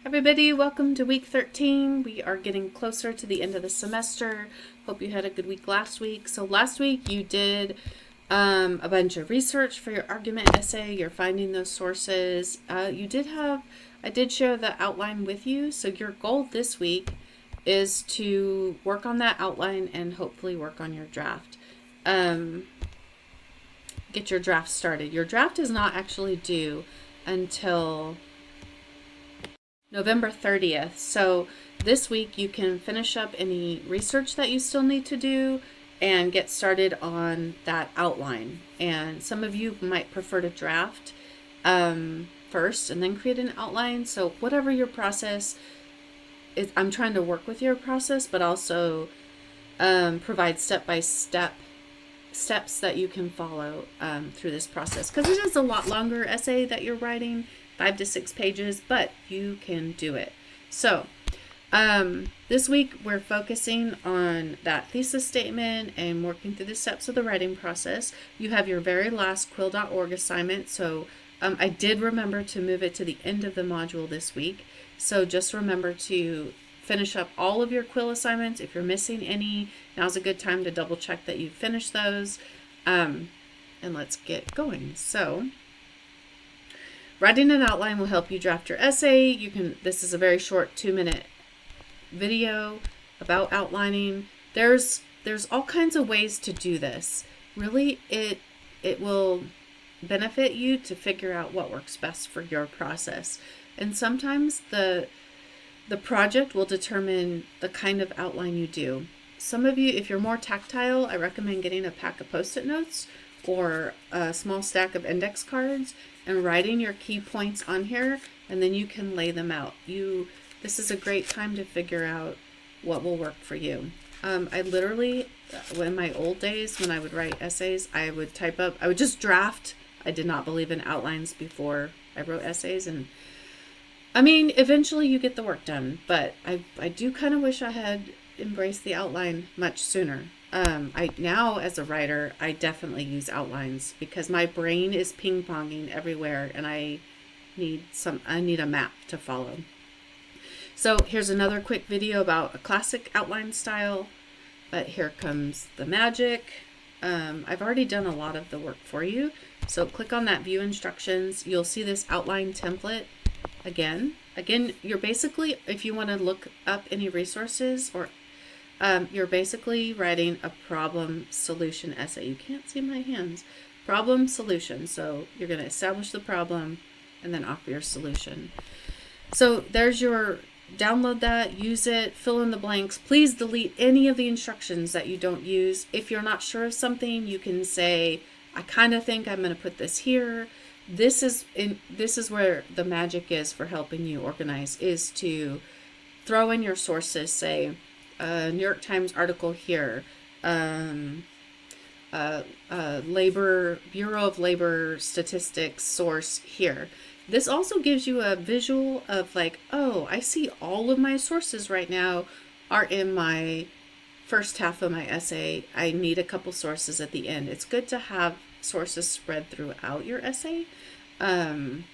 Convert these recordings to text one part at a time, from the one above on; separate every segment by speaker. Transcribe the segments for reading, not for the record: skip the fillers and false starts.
Speaker 1: Everybody, welcome to week 13. We are getting closer to the end of the semester. Hope you had a good week last week. So last week you did a bunch of research for your argument essay. You're finding those sources. I did share the outline with you. So your goal this week is to work on that outline and hopefully work on your draft. Get your draft started. Your draft is not actually due until November 30th. So this week you can finish up any research that you still need to do and get started on that outline. And some of you might prefer to draft first and then create an outline. So whatever your process is, I'm trying to work with your process, but also provide step-by-step steps that you can follow through this process, because it is a lot longer essay that you're writing, 5 to 6 pages, but you can do it. So this week we're focusing on that thesis statement and working through the steps of the writing process. You have your very last quill.org assignment, so I did remember to move it to the end of the module this week, so just remember to finish up all of your quill assignments. If you're missing any, now's a good time to double check that you've finished those. And let's get going. So writing an outline will help you draft your essay. This is a very short 2-minute video about outlining. There's all kinds of ways to do this. Really, it will benefit you to figure out what works best for your process. And sometimes the project will determine the kind of outline you do. Some of you, if you're more tactile, I recommend getting a pack of Post-it notes or a small stack of index cards and writing your key points on here, and then you can lay them out. This is a great time to figure out what will work for you. I literally, in my old days when I would write essays, I would just draft. I did not believe in outlines before I wrote essays, and eventually you get the work done, but I do kind of wish I had embraced the outline much sooner. Now as a writer, I definitely use outlines because my brain is ping-ponging everywhere and I need a map to follow. So here's another quick video about a classic outline style, but here comes the magic. I've already done a lot of the work for you. So click on that view instructions. You'll see this outline template. Again, you're basically, if you want to look up any resources, or you're basically writing a problem solution essay. You can't see my hands. Problem solution. So you're going to establish the problem and then offer your solution. So there's your, download that, use it, fill in the blanks. Please delete any of the instructions that you don't use. If you're not sure of something, you can say, I kind of think I'm going to put this here. This is where the magic is for helping you organize, is to throw in your sources. Say New York Times article here, Bureau of Labor Statistics source here. This also gives you a visual of like, oh, I see all of my sources right now are in my first half of my essay. I need a couple sources at the end. It's good to have sources spread throughout your essay. One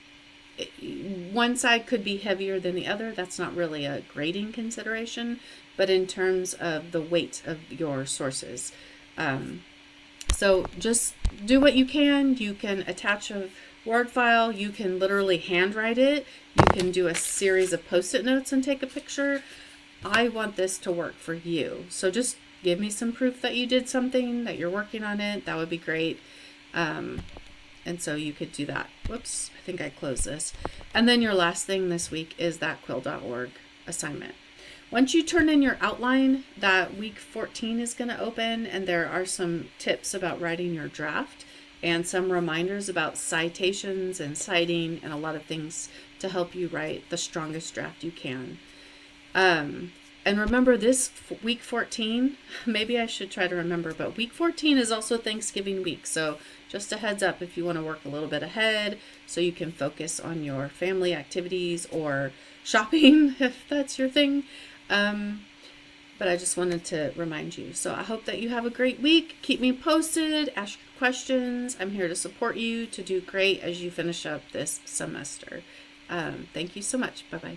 Speaker 1: side could be heavier than the other. That's not really a grading consideration, but in terms of the weight of your sources. So just do what you can. You can attach a Word file. You can literally handwrite it. You can do a series of Post-it notes and take a picture. I want this to work for you. So just give me some proof that you did something, that you're working on it. That would be great. And so you could do that. Whoops, I think I closed this. And then your last thing this week is that quill.org assignment. Once you turn in your outline, that week 14 is going to open, and there are some tips about writing your draft and some reminders about citations and citing and a lot of things to help you write the strongest draft you can. And remember, this week 14, maybe I should try to remember, but week 14 is also Thanksgiving week. So just a heads up if you want to work a little bit ahead so you can focus on your family activities or shopping, if that's your thing. But I just wanted to remind you. So I hope that you have a great week. Keep me posted, ask your questions. I'm here to support you to do great as you finish up this semester. Thank you so much. Bye-bye.